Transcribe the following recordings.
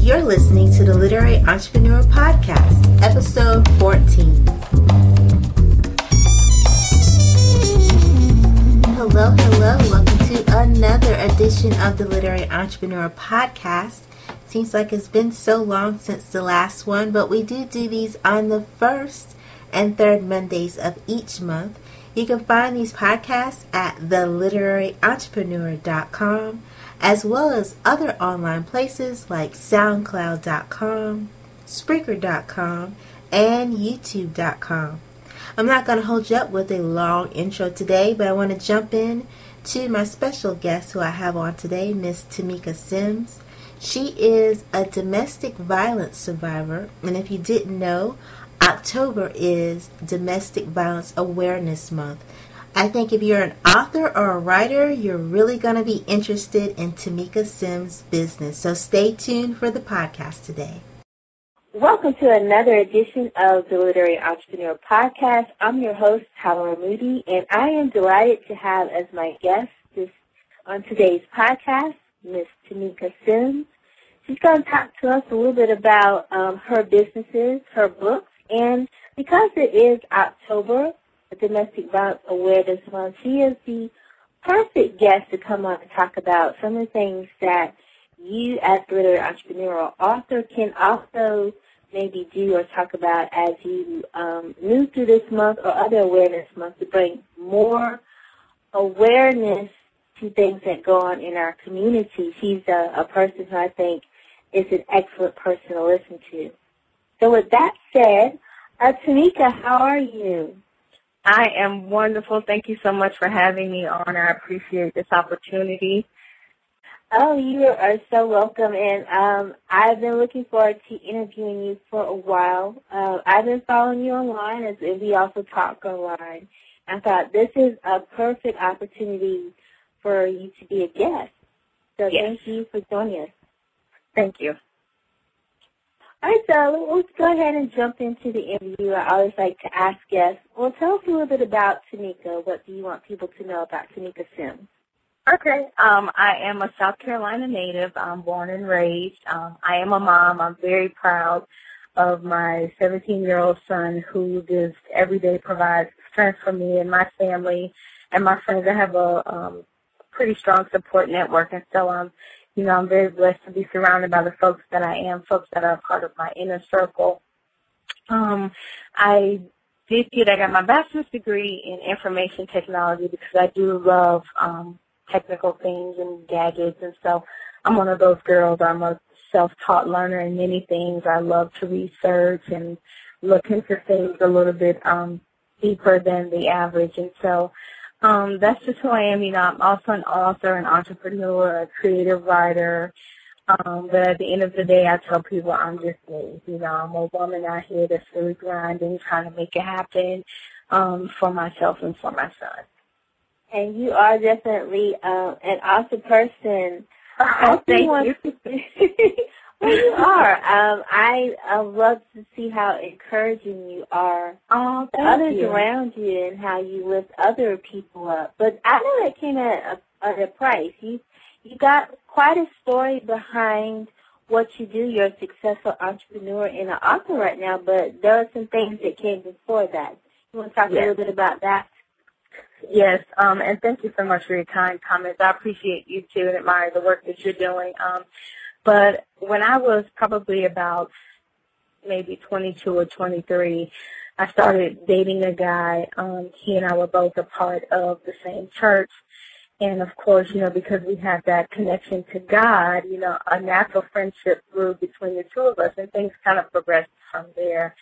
You're listening to the Literary Entrepreneur Podcast, episode 14. Hello. Welcome to another edition of the Literary Entrepreneur Podcast. Seems like it's been so long since the last one, but we do these on the first and third Mondays of each month. You can find these podcasts at theliteraryentrepreneur.com, as well as other online places like soundcloud.com, spreaker.com, and youtube.com. I'm not going to hold you up with a long intro today, but I want to jump in to my special guest who I have on today, Miss Tamika Sims. She is a domestic violence survivor, and if you didn't know, October is Domestic Violence Awareness Month. I think if you're an author or a writer, you're really going to be interested in Tamika Sims' business. So stay tuned for the podcast today. Welcome to another edition of the Literary Entrepreneur Podcast. I'm your host, Tyler Moody, and I am delighted to have as my guest on today's podcast, Miss Tamika Sims. She's going to talk to us a little bit about her businesses, her books, and because it is October, Domestic Violence Awareness Month, she is the perfect guest to come on and talk about some of the things that you as a literary entrepreneur or author can also maybe do or talk about as you move through this month or other awareness months to bring more awareness to things that go on in our community. She's a person who I think is an excellent person to listen to. So with that said, Tamika, how are you? I am wonderful. Thank you so much for having me on. I appreciate this opportunity. Oh, you are so welcome. And I've been looking forward to interviewing you for a while. I've been following you online, as we also talk online. I thought this is a perfect opportunity for you to be a guest. So yes. Thank you for joining us. Thank you. All right, so let's go ahead and jump into the interview. I always like to ask guests, well, tell us a little bit about Tamika. What do you want people to know about Tamika Sims? Okay. I am a South Carolina native. I'm born and raised. I am a mom. I'm very proud of my 17-year-old son who just every day provides strength for me and my family and my friends. I have a pretty strong support network, and so I'm very blessed to be surrounded by the folks that I am, folks that are part of my inner circle. I got my bachelor's degree in information technology because I do love technical things and gadgets, and so I'm one of those girls. I'm a self-taught learner in many things. I love to research and look into things a little bit deeper than the average, and so that's just who I am. I'm also an author, an entrepreneur, a creative writer. But at the end of the day, I tell people I'm just me. I'm a woman out here that's really grinding, trying to make it happen for myself and for my son. And you are definitely an awesome person. Thank you. Well, you are. I love to see how encouraging you are to others around you and how you lift other people up. But I know that came at a price. You got quite a story behind what you do. You're a successful entrepreneur and an author right now, but there are some things that came before that. You want to talk a little bit about that? Yes, and thank you so much for your kind comments. I appreciate you, too, and admire the work that you're doing. But when I was probably about maybe 22 or 23, I started dating a guy. He and I were both a part of the same church. And, of course, because we had that connection to God, a natural friendship grew between the two of us, and things kind of progressed from there.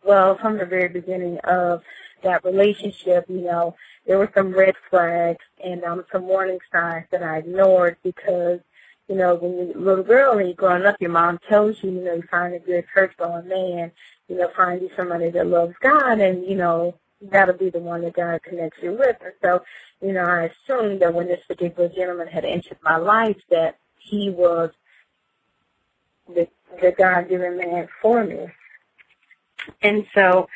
Well, from the very beginning of that relationship, there were some red flags and some warning signs that I ignored because, when you're a little girl and you're growing up, your mom tells you, you find a good church-going man, find you somebody that loves God, and, that'll be the one that God connects you with. And so, I assumed that when this particular gentleman had entered my life that he was the God-given man for me. And so,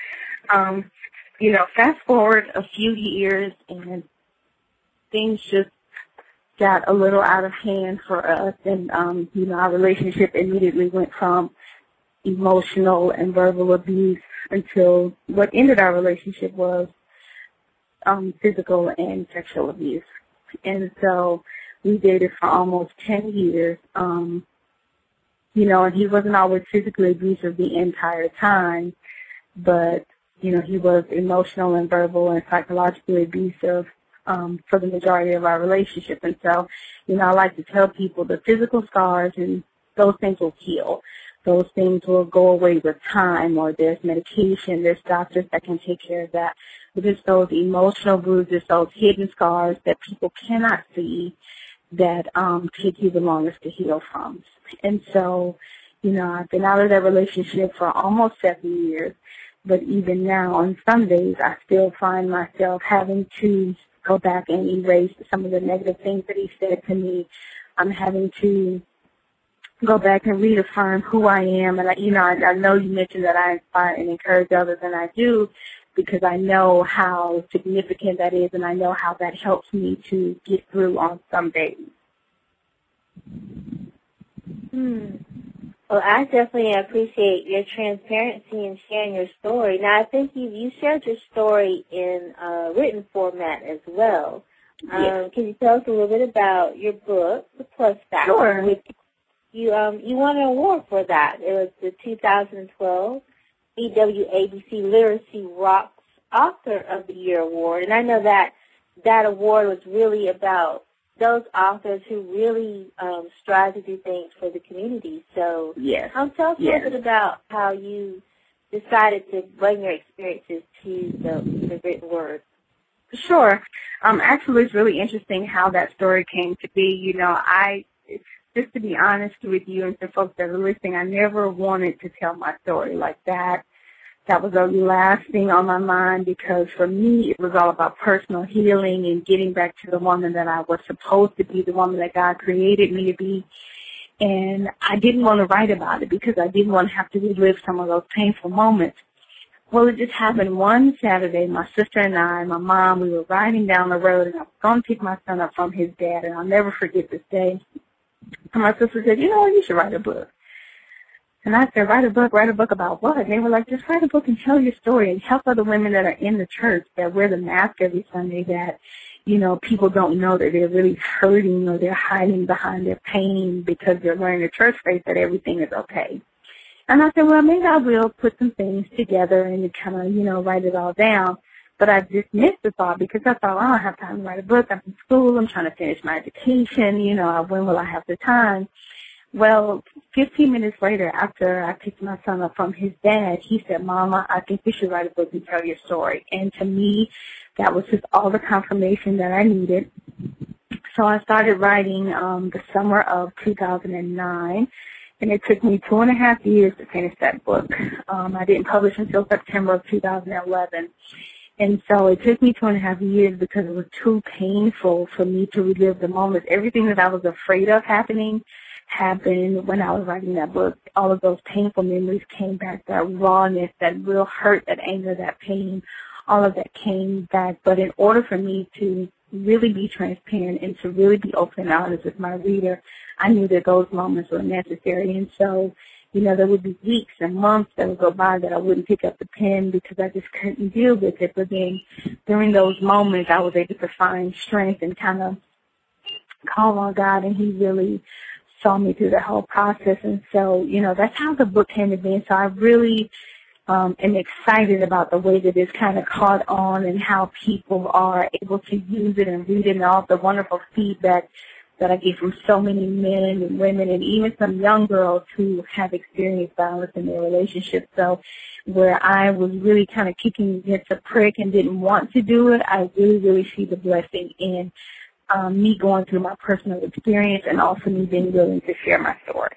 fast forward a few years, and things just got a little out of hand for us, and, our relationship immediately went from emotional and verbal abuse until what ended our relationship was physical and sexual abuse. And so we dated for almost 10 years, and he wasn't always physically abusive the entire time, but, he was emotional and verbal and psychologically abusive for the majority of our relationship. And so, I like to tell people the physical scars and those things will heal. Those things will go away with time, or there's medication, there's doctors that can take care of that. But it's those emotional bruises, those hidden scars that people cannot see that take you the longest to heal from. And so, I've been out of that relationship for almost 7 years, but even now, on some days, I still find myself having to go back and erase some of the negative things that he said to me. I'm having to go back and reaffirm who I am. And, I know you mentioned that I inspire and encourage others, and I do, because I know how significant that is, and I know how that helps me to get through on some days. Well, I definitely appreciate your transparency and sharing your story. Now, I think you shared your story in written format as well. Yes. Can you tell us a little bit about your book, The Plus Factor? Sure. Which you won an award for that. It was the 2012 BWABC Literacy Rocks Author of the Year Award. And I know that award was really about those authors who really strive to do things for the community. So yes. Tell us a little bit about how you decided to bring your experiences to the written word. Sure. Actually, it's really interesting how that story came to be. Just to be honest with you and to folks that are listening, I never wanted to tell my story like that. That was the last thing on my mind, because for me it was all about personal healing and getting back to the woman that I was supposed to be, the woman that God created me to be. And I didn't want to write about it because I didn't want to have to relive some of those painful moments. Well, it just happened one Saturday. My sister and I, my mom, we were riding down the road, and I was going to pick my son up from his dad, and I'll never forget this day. And my sister said, you should write a book. And I said, write a book about what? And they were like, just write a book and tell your story and help other women that are in the church that wear the mask every Sunday, that, people don't know that they're really hurting or they're hiding behind their pain because they're wearing a church face that everything is okay. And I said, well, maybe I will put some things together and kind of, write it all down. But I dismissed the thought because I thought, I don't have time to write a book. I'm in school. I'm trying to finish my education. When will I have the time? Well, 15 minutes later, after I picked my son up from his dad, he said, Mama, I think we should write a book and tell your story. And to me, that was just all the confirmation that I needed. So I started writing the summer of 2009, and it took me 2.5 years to finish that book. I didn't publish until September of 2011. And so it took me 2.5 years because it was too painful for me to relive the moments. Everything that I was afraid of happened when I was writing that book. All of those painful memories came back, that rawness, that real hurt, that anger, that pain, all of that came back. But in order for me to really be transparent and to really be open and honest with my reader, I knew that those moments were necessary. And so, there would be weeks and months that would go by that I wouldn't pick up the pen because I just couldn't deal with it. But then during those moments, I was able to find strength and kind of call on God, and He really saw me through the whole process. And so, that's how the book came to be. And so I really am excited about the way that it's kind of caught on and how people are able to use it and read it, and all the wonderful feedback that I get from so many men and women and even some young girls who have experienced violence in their relationships. So where I was really kind of kicking against a prick and didn't want to do it, I really, really see the blessing in me going through my personal experience and also me being willing to share my story.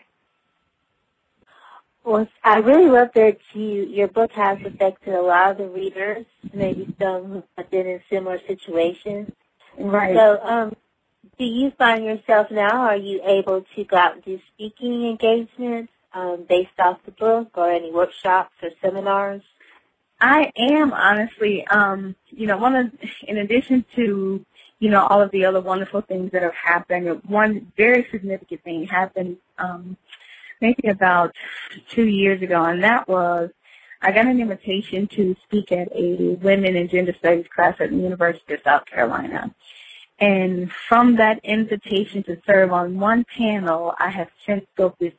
Well, I really love that your book has affected a lot of the readers, maybe some who have been in similar situations. Right. So, do you find yourself now, are you able to go out and do speaking engagements based off the book, or any workshops or seminars? I am, honestly. In addition to, all of the other wonderful things that have happened. One very significant thing happened maybe about 2 years ago, and that was I got an invitation to speak at a women and gender studies class at the University of South Carolina. And from that invitation to serve on one panel, I have since built this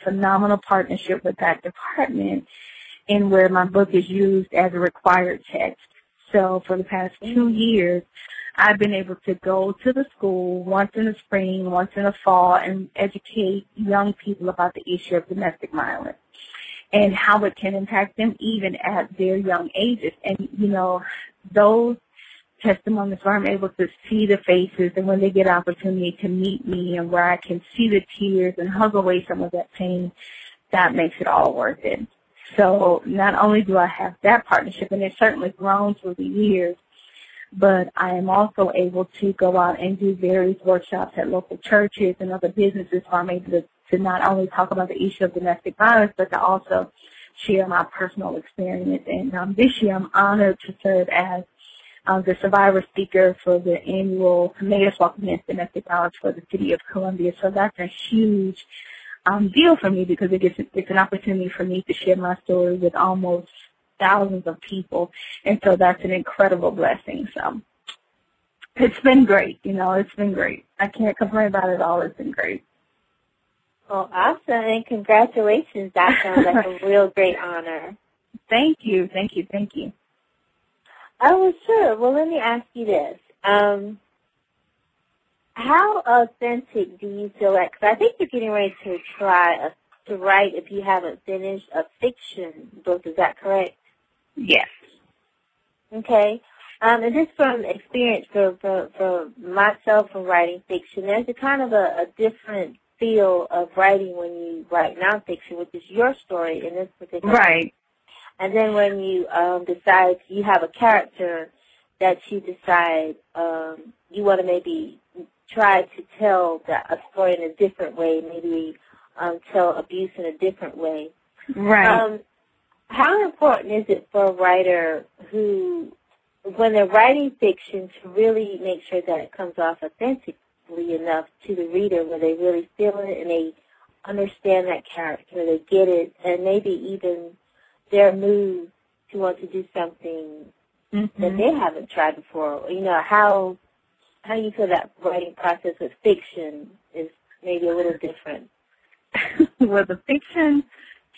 phenomenal partnership with that department, in where my book is used as a required text. So for the past 2 years, I've been able to go to the school once in the spring, once in the fall, and educate young people about the issue of domestic violence and how it can impact them even at their young ages. And, those testimonies where I'm able to see the faces, and when they get an opportunity to meet me, and where I can see the tears and hug away some of that pain, that makes it all worth it. So not only do I have that partnership, and it's certainly grown through the years, but I am also able to go out and do various workshops at local churches and other businesses where I'm able to not only talk about the issue of domestic violence, but to also share my personal experience. And this year I'm honored to serve as the survivor speaker for the annual Mayors Walk Against Domestic Violence for the City of Columbia. So that's a huge deal for me, because it's an opportunity for me to share my story with almost thousands of people, and so that's an incredible blessing. So it's been great, it's been great. I can't complain about it all. It's been great. Well, awesome, and congratulations. That sounds like a real great honor. Thank you. Oh, sure. Well, let me ask you this. How authentic do you feel like, because I think you're getting ready to try to write, if you haven't finished, a fiction book. Is that correct? Yes. Okay. And just from experience for myself from writing fiction, there's a kind of a different feel of writing when you write nonfiction, which is your story in this particular. Right. And then when you decide you have a character that you decide you want to maybe try to tell a story in a different way, maybe tell abuse in a different way. Right. How important is it for a writer who, when they're writing fiction, to really make sure that it comes off authentically enough to the reader where they really feel it and they understand that character, they get it, and maybe even their move to want to do something that they haven't tried before? How you feel that writing process with fiction is maybe a little different? Well, the fiction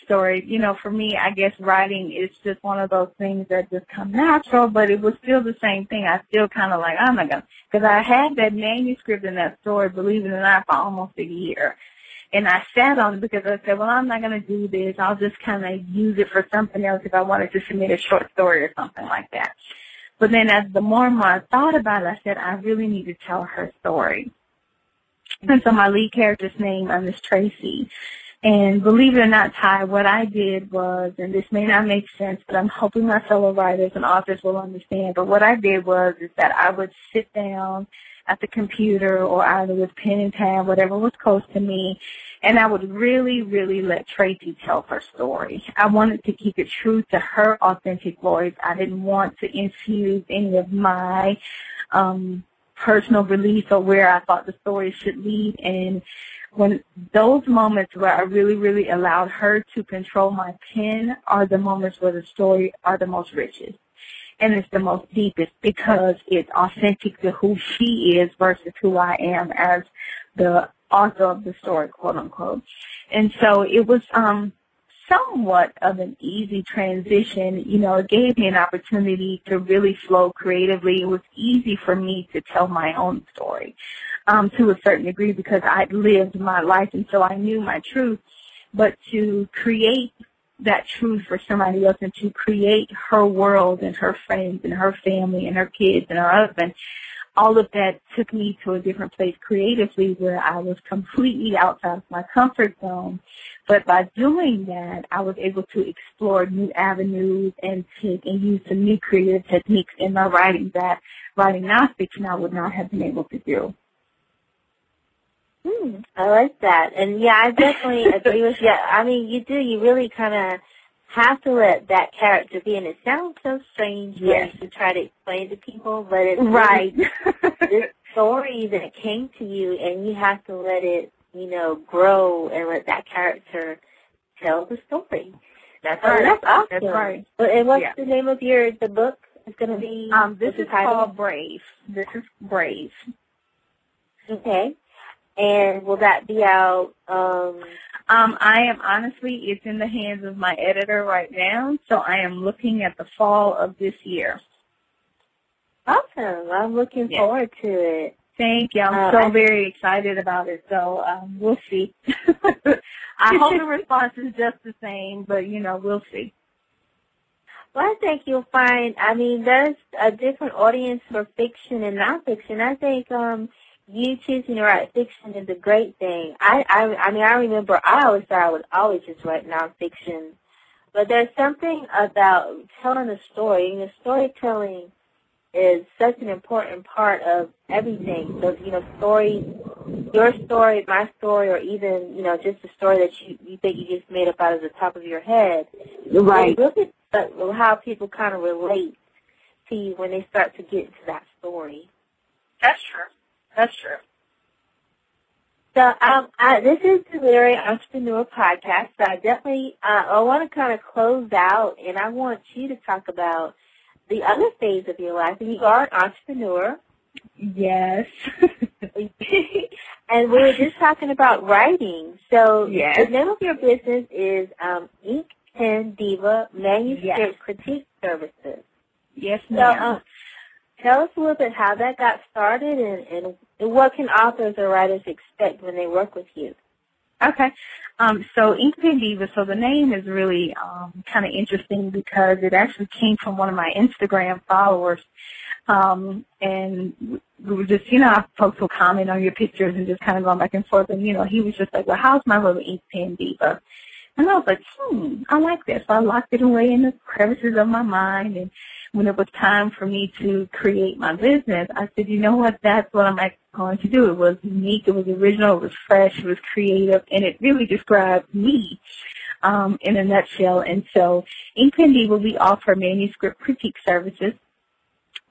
story, for me, I guess writing is just one of those things that just come natural, but it was still the same thing. I still kind of like, oh my God, because I had that manuscript and that story, believe it or not, for almost a year. And I sat on it because I said, well, I'm not going to do this. I'll just kind of use it for something else if I wanted to submit a short story or something like that. But then as the more and more I thought about it, I said, I really need to tell her story. And so my lead character's name is Tracy. And believe it or not, Ty, what I did was, and this may not make sense, but I'm hoping my fellow writers and authors will understand, but what I did was is that I would sit down at the computer or either with pen and pad, whatever was close to me, and I would really, really let Tracy tell her story. I wanted to keep it true to her authentic voice. I didn't want to infuse any of my personal beliefs or where I thought the story should lead. And when those moments where I really, really allowed her to control my pen are the moments where the story are the most richest. And it's the most deepest because it's authentic to who she is versus who I am as the author of the story, quote unquote. And so it was somewhat of an easy transition. It gave me an opportunity to really flow creatively. It was easy for me to tell my own story to a certain degree because I'd lived my life and so I knew my truth. But to create that truth for somebody else and to create her world and her friends and her family and her kids and her husband, all of that took me to a different place creatively where I was completely outside of my comfort zone. But by doing that, I was able to explore new avenues and use some new creative techniques in my writing that writing nonfiction I would not have been able to do. I like that. And, yeah, I definitely agree with you. I mean, you do. You really kind of have to let that character be. And it sounds so strange when you try to explain to people, but it's right. story that came to you and you have to let it, grow and let that character tell the story. That's awesome. That's right. And what's the name of the book? It's going to be? This is called Brave. This is Brave. Okay. And will that be out? I am honestly, it's in the hands of my editor right now, so I am looking at the fall of this year. Awesome. I'm looking forward to it. Thank you. I'm so very excited about it, so we'll see. I hope the response is just the same, but, we'll see. Well, I think you'll find, there's a different audience for fiction and nonfiction. I think you choosing to write fiction is a great thing. I remember I always thought I would always just write nonfiction, but there's something about telling a story. Storytelling is such an important part of everything. So, stories, your story, my story, or even, just a story that you think you just made up out of the top of your head. Right. Look at how people kind of relate to you when they start to get into that story. That's true. That's true. So this is the Literary Entrepreneur Podcast. So I definitely I want to kind of close out, and I want you to talk about the other phase of your life. And you are an entrepreneur. Yes. And we were just talking about writing. So yes. The name of your business is Ink Pen Diva Manuscript Critique Services. Yes, ma'am. So tell us a little bit how that got started and what can authors or writers expect when they work with you. Okay. So Ink Pen Diva, so the name is really kind of interesting because it actually came from one of my Instagram followers. And we were just, folks will comment on your pictures and just kind of going back and forth. And, he was just like, well, how's my little Ink Pen Diva? And I was like, I like this. So I locked it away in the crevices of my mind. And when it was time for me to create my business, I said, you know what, that's what I'm going to do. It was unique, it was original, it was fresh, it was creative, and it really described me in a nutshell. And so in Pen Diva, we offer manuscript critique services,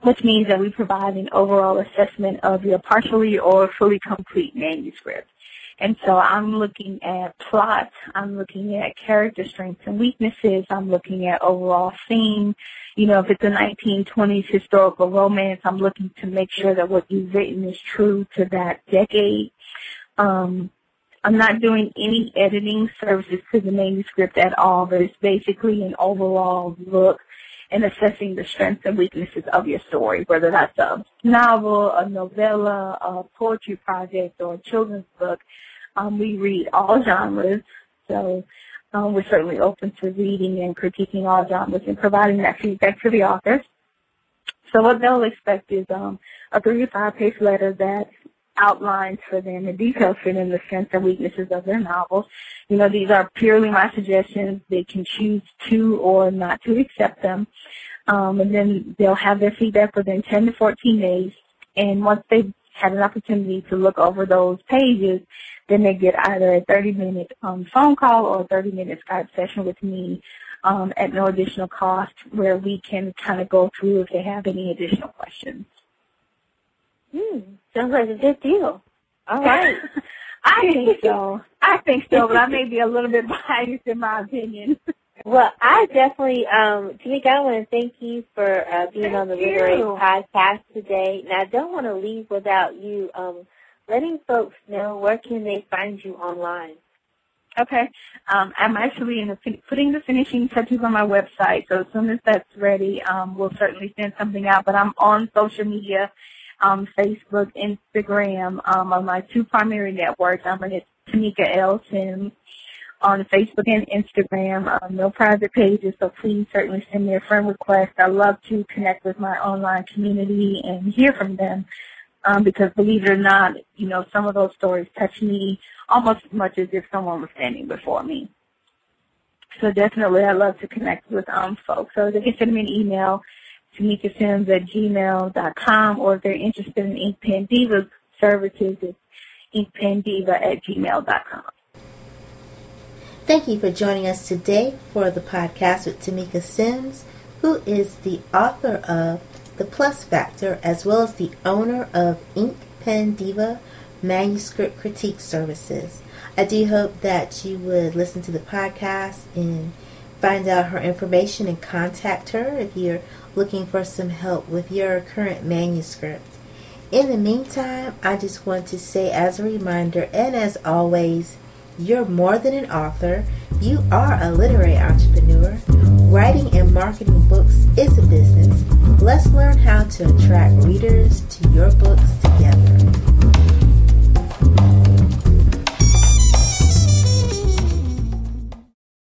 which means that we provide an overall assessment of your partially or fully complete manuscript. And so I'm looking at plot, I'm looking at character strengths and weaknesses, I'm looking at overall theme. If it's a 1920s historical romance, I'm looking to make sure that what you've written is true to that decade. I'm not doing any editing services to the manuscript at all, but it's basically an overall look and assessing the strengths and weaknesses of your story, whether that's a novel, a novella, a poetry project, or a children's book. We read all genres, so we're certainly open to reading and critiquing all genres and providing that feedback to the authors. So what they'll expect is a 3 to 5 page letter that outlines for them the details for them the strengths and weaknesses of their novels. These are purely my suggestions. They can choose to or not to accept them. And then they'll have their feedback within 10 to 14 days. And once they've had an opportunity to look over those pages, then they get either a 30-minute phone call or a 30-minute Skype session with me at no additional cost, where we can kind of go through if they have any additional questions. Sounds like a good deal. All right. I think so, but I may be a little bit biased in my opinion. Well, I definitely, Tamika, I want to thank you for being on the Literary Podcast today. Now, I don't want to leave without you letting folks know where can they find you online. Okay. I'm actually putting the finishing touches on my website, so as soon as that's ready, we'll certainly send something out. But I'm on social media, Facebook, Instagram, on my 2 primary networks. I'm on Tamika L. Sims on Facebook and Instagram. No private pages, so please certainly send me a friend request. I love to connect with my online community and hear from them. Because believe it or not, some of those stories touch me almost as much as if someone was standing before me. So definitely I love to connect with folks. So they can send me an email, tamikasims@gmail.com, or if they're interested in Ink Pen Diva services, it's inkpendiva@gmail.com. Thank you for joining us today for the podcast with Tamika Sims, who is the author of The Plus Factor, as well as the owner of Ink pen Diva Manuscript Critique Services. I do hope that you would listen to the podcast and find out her information and contact her if you're looking for some help with your current manuscript. In the meantime, I just want to say as a reminder, and as always, you're more than an author. You are a literary entrepreneur. Writing and marketing books is a business. Let's learn how to attract readers to your books together.